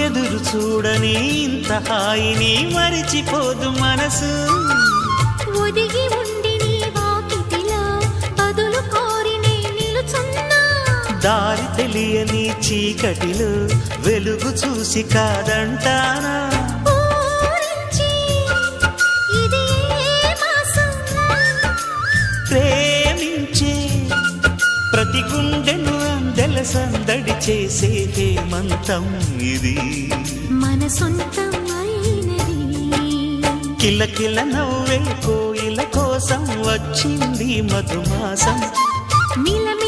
ఎదురు చూడని ఇంత హాయిని మరిచిపోదు మనసు. ఒదిగి ఉండి నీ వాకిటిలో బదులు కోరి నే నిలుచున్నా. దారి తెలియని చీకటిలో వెలుగు చూసి కాదంటానా. ఊరించి ఇది ఏ మాసం? ప్రేమించే ప్రతి గుండెను అందెల సందడి చేసే హేమంతం ఇది. మన సొంతం అయినది. కిలకిల నవ్వే కోయిల కోసం వచ్చింది మధుమాసం. మిలమి